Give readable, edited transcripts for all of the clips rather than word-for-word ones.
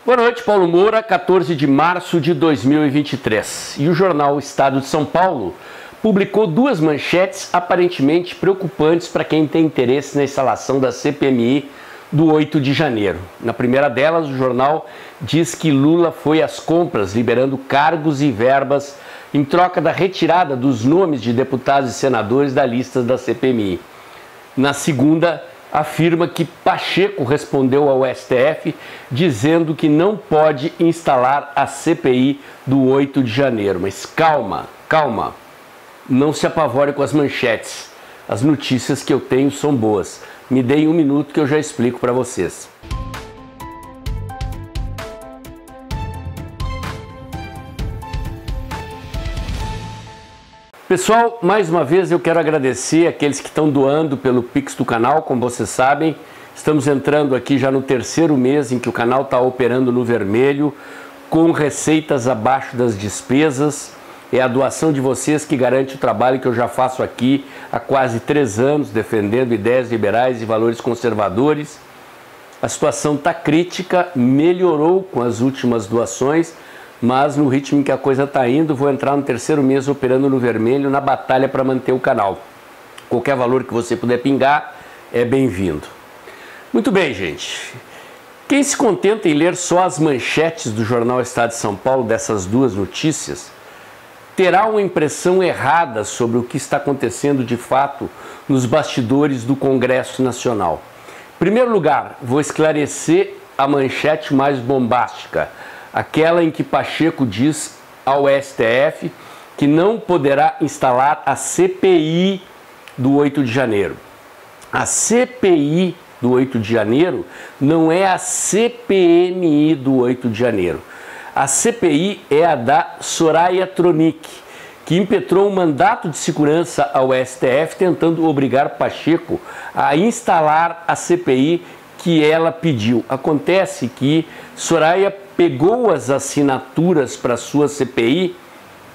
Boa noite, Paulo Moura, 14 de março de 2023. E o jornal Estado de São Paulo publicou duas manchetes aparentemente preocupantes para quem tem interesse na instalação da CPMI do 8 de janeiro. Na primeira delas, o jornal diz que Lula foi às compras, liberando cargos e verbas em troca da retirada dos nomes de deputados e senadores da lista da CPMI. Na segunda, afirma que Pacheco respondeu ao STF dizendo que não pode instalar a CPI do 8 de janeiro. Mas calma, calma, não se apavore com as manchetes. As notícias que eu tenho são boas. Me deem um minuto que eu já explico para vocês. Pessoal, mais uma vez eu quero agradecer aqueles que estão doando pelo Pix do canal. Como vocês sabem, estamos entrando aqui já no terceiro mês em que o canal está operando no vermelho, com receitas abaixo das despesas. É a doação de vocês que garante o trabalho que eu já faço aqui há quase 3 anos, defendendo ideias liberais e valores conservadores. A situação está crítica, melhorou com as últimas doações, mas no ritmo em que a coisa está indo, vou entrar no terceiro mês operando no vermelho na batalha para manter o canal. Qualquer valor que você puder pingar é bem-vindo. Muito bem, gente. Quem se contenta em ler só as manchetes do jornal Estado de São Paulo dessas duas notícias, terá uma impressão errada sobre o que está acontecendo de fato nos bastidores do Congresso Nacional. Em primeiro lugar, vou esclarecer a manchete mais bombástica, aquela em que Pacheco diz ao STF que não poderá instalar a CPI do 8 de janeiro. A CPI do 8 de janeiro não é a CPMI do 8 de janeiro. A CPI é a da Soraya Tronic, que impetrou um mandato de segurança ao STF tentando obrigar Pacheco a instalar a CPI que ela pediu. Acontece que Soraya pegou as assinaturas para sua CPI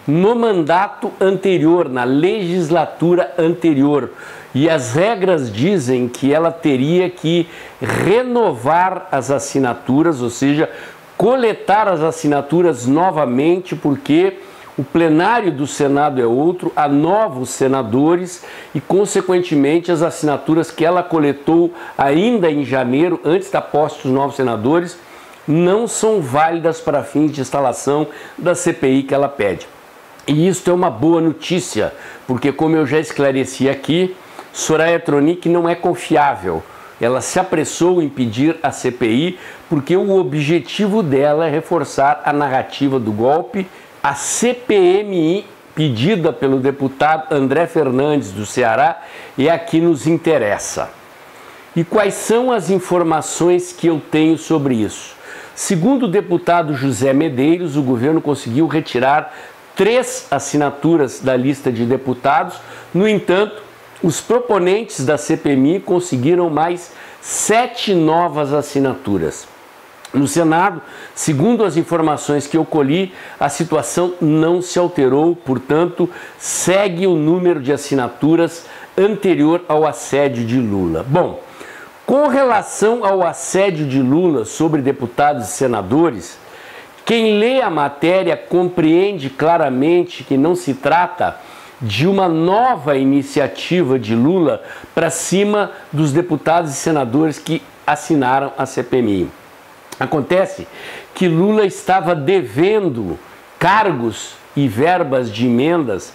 no mandato anterior, na legislatura anterior. E as regras dizem que ela teria que renovar as assinaturas, ou seja, coletar as assinaturas novamente, porque o plenário do Senado é outro, há novos senadores e, consequentemente, as assinaturas que ela coletou ainda em janeiro, antes da posse dos novos senadores, não são válidas para fins de instalação da CPI que ela pede. E isso é uma boa notícia, porque, como eu já esclareci aqui, Soraya Tronic não é confiável. Ela se apressou em pedir a CPI porque o objetivo dela é reforçar a narrativa do golpe. A CPMI, pedida pelo deputado André Fernandes do Ceará, é a que nos interessa. E quais são as informações que eu tenho sobre isso? Segundo o deputado José Medeiros, o governo conseguiu retirar 3 assinaturas da lista de deputados. No entanto, os proponentes da CPMI conseguiram mais 7 novas assinaturas. No Senado, segundo as informações que eu colhi, a situação não se alterou, portanto, segue o número de assinaturas anterior ao assédio de Lula. Bom, com relação ao assédio de Lula sobre deputados e senadores, quem lê a matéria compreende claramente que não se trata de uma nova iniciativa de Lula para cima dos deputados e senadores que assinaram a CPMI. Acontece que Lula estava devendo cargos e verbas de emendas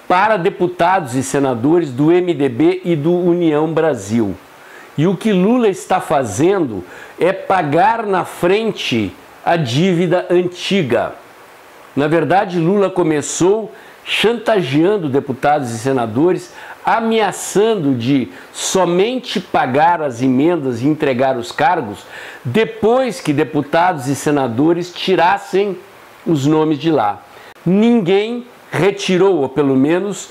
para deputados e senadores do MDB e do União Brasil. E o que Lula está fazendo é pagar na frente a dívida antiga. Na verdade, Lula começou chantageando deputados e senadores, ameaçando de somente pagar as emendas e entregar os cargos depois que deputados e senadores tirassem os nomes de lá. Ninguém retirou, ou pelo menos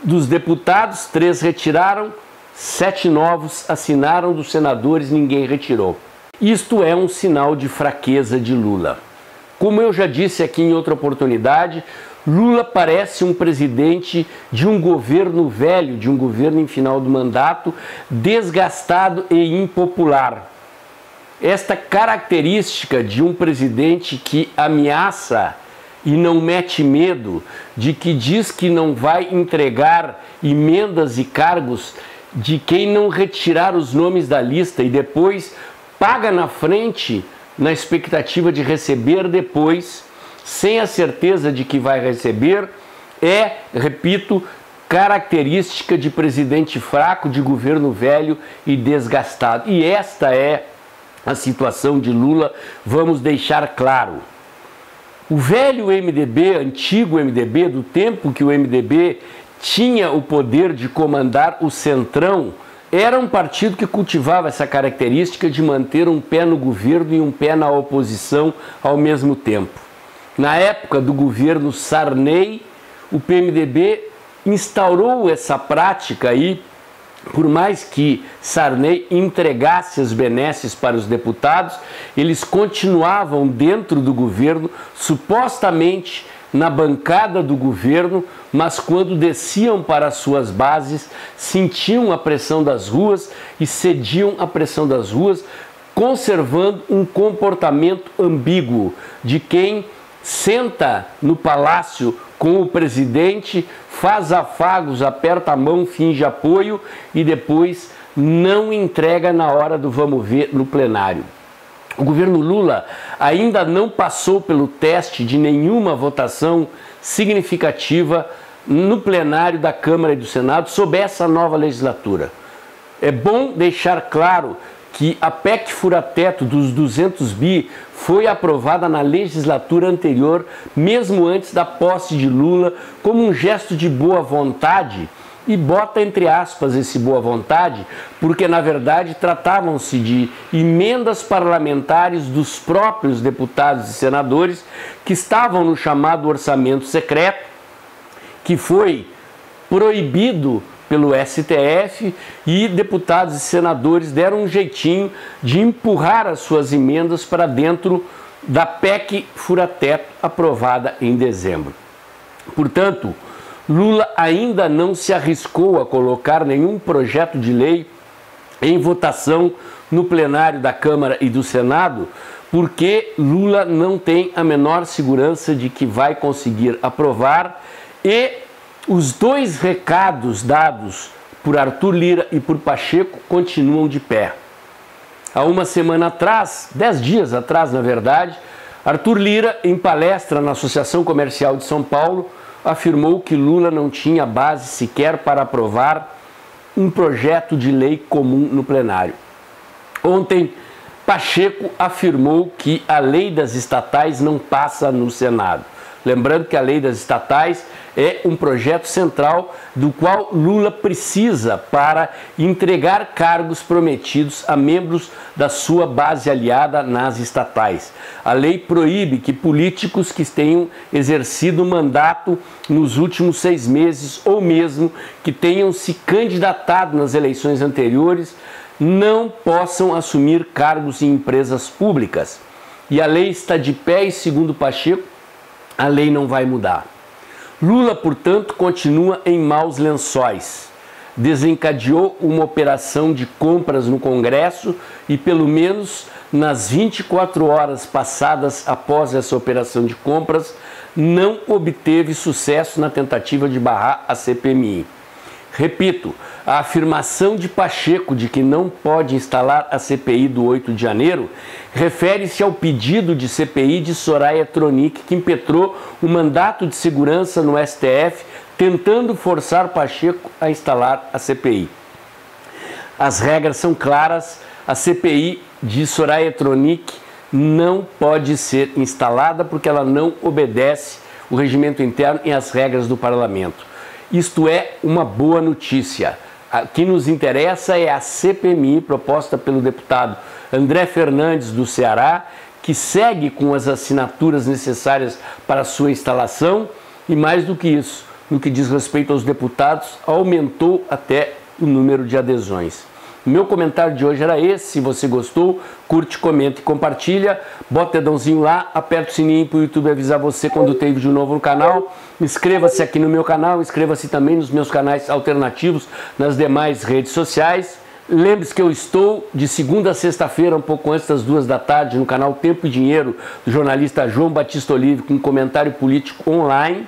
dos deputados, 3 retiraram, 7 novos assinaram, dos senadores ninguém retirou. Isto é um sinal de fraqueza de Lula. Como eu já disse aqui em outra oportunidade, Lula parece um presidente de um governo velho, de um governo em final do mandato, desgastado e impopular. esta característica de um presidente que ameaça e não mete medo, de que diz que não vai entregar emendas e cargos de quem não retirar os nomes da lista e depois paga na frente na expectativa de receber depois, sem a certeza de que vai receber, é, repito, característica de presidente fraco, de governo velho e desgastado. E esta é a situação de Lula, vamos deixar claro. O velho MDB, antigo MDB, do tempo que o MDB tinha o poder de comandar o Centrão, era um partido que cultivava essa característica de manter um pé no governo e um pé na oposição ao mesmo tempo. Na época do governo Sarney, o PMDB instaurou essa prática aí, por mais que Sarney entregasse as benesses para os deputados, eles continuavam dentro do governo, supostamente na bancada do governo, mas quando desciam para as suas bases, sentiam a pressão das ruas e cediam à pressão das ruas, conservando um comportamento ambíguo de quem senta no palácio com o presidente, faz afagos, aperta a mão, finge apoio e depois não entrega na hora do vamos ver no plenário. O governo Lula ainda não passou pelo teste de nenhuma votação significativa no plenário da Câmara e do Senado sob essa nova legislatura. É bom deixar claro que a PEC fura-teto dos 200 bi foi aprovada na legislatura anterior, mesmo antes da posse de Lula, como um gesto de boa vontade, e bota entre aspas esse boa vontade, porque na verdade tratavam-se de emendas parlamentares dos próprios deputados e senadores que estavam no chamado orçamento secreto, que foi proibido pelo STF, e deputados e senadores deram um jeitinho de empurrar as suas emendas para dentro da PEC fura-teto aprovada em dezembro. Portanto, Lula ainda não se arriscou a colocar nenhum projeto de lei em votação no plenário da Câmara e do Senado, porque Lula não tem a menor segurança de que vai conseguir aprovar, e os dois recados dados por Arthur Lira e por Pacheco continuam de pé. Há uma semana atrás, 10 dias atrás na verdade, Arthur Lira, em palestra na Associação Comercial de São Paulo, afirmou que Lula não tinha base sequer para aprovar um projeto de lei comum no plenário. Ontem, Pacheco afirmou que a lei das estatais não passa no Senado. Lembrando que a lei das estatais é um projeto central do qual Lula precisa para entregar cargos prometidos a membros da sua base aliada nas estatais. A lei proíbe que políticos que tenham exercido mandato nos últimos 6 meses ou mesmo que tenham se candidatado nas eleições anteriores não possam assumir cargos em empresas públicas. E a lei está de pé e, segundo Pacheco, a lei não vai mudar. Lula, portanto, continua em maus lençóis. Desencadeou uma operação de compras no Congresso e, pelo menos nas 24 horas passadas após essa operação de compras, não obteve sucesso na tentativa de barrar a CPMI. Repito, a afirmação de Pacheco de que não pode instalar a CPI do 8 de janeiro refere-se ao pedido de CPI de Soraya Tronic, que impetrou o mandato de segurança no STF, tentando forçar Pacheco a instalar a CPI. As regras são claras, a CPI de Soraya Tronic não pode ser instalada porque ela não obedece o regimento interno e as regras do parlamento. Isto é uma boa notícia. O que nos interessa é a CPMI proposta pelo deputado André Fernandes do Ceará, que segue com as assinaturas necessárias para sua instalação e, mais do que isso, no que diz respeito aos deputados, aumentou até o número de adesões. O meu comentário de hoje era esse. Se você gostou, curte, comenta e compartilha. Bota o dedãozinho lá, aperta o sininho para o YouTube avisar você quando tem vídeo novo no canal. Inscreva-se aqui no meu canal, inscreva-se também nos meus canais alternativos nas demais redes sociais. Lembre-se que eu estou de segunda a sexta-feira, um pouco antes das 2 da tarde, no canal Tempo e Dinheiro, do jornalista João Batista Olive, com comentário político online.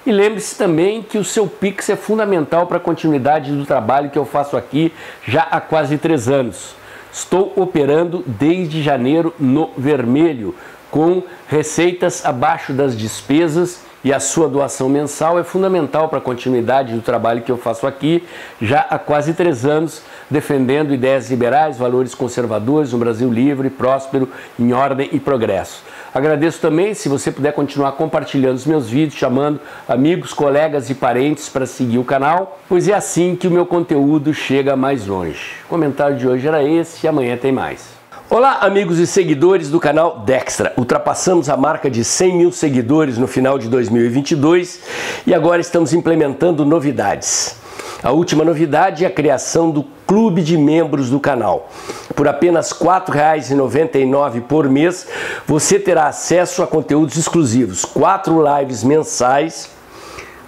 E lembre-se também que o seu Pix é fundamental para a continuidade do trabalho que eu faço aqui já há quase 3 anos. Estou operando desde janeiro no vermelho, com receitas abaixo das despesas, e a sua doação mensal é fundamental para a continuidade do trabalho que eu faço aqui já há quase 3 anos, defendendo ideias liberais, valores conservadores, um Brasil livre, próspero, em ordem e progresso. Agradeço também se você puder continuar compartilhando os meus vídeos, chamando amigos, colegas e parentes para seguir o canal, pois é assim que o meu conteúdo chega mais longe. O comentário de hoje era esse e amanhã tem mais. Olá, amigos e seguidores do canal Dextra. Ultrapassamos a marca de 100 mil seguidores no final de 2022 e agora estamos implementando novidades. A última novidade é a criação do clube de membros do canal. Por apenas R$ 4,99 por mês, você terá acesso a conteúdos exclusivos, 4 lives mensais,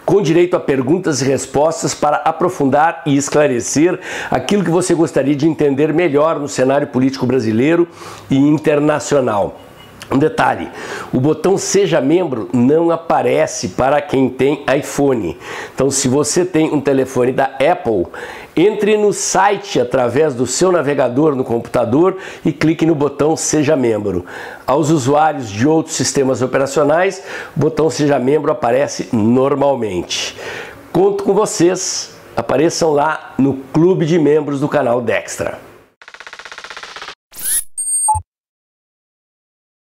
com direito a perguntas e respostas para aprofundar e esclarecer aquilo que você gostaria de entender melhor no cenário político brasileiro e internacional. Um detalhe, o botão Seja Membro não aparece para quem tem iPhone. Então, se você tem um telefone da Apple, entre no site através do seu navegador no computador e clique no botão Seja Membro. Aos usuários de outros sistemas operacionais, o botão Seja Membro aparece normalmente. Conto com vocês, apareçam lá no Clube de Membros do canal Dextra.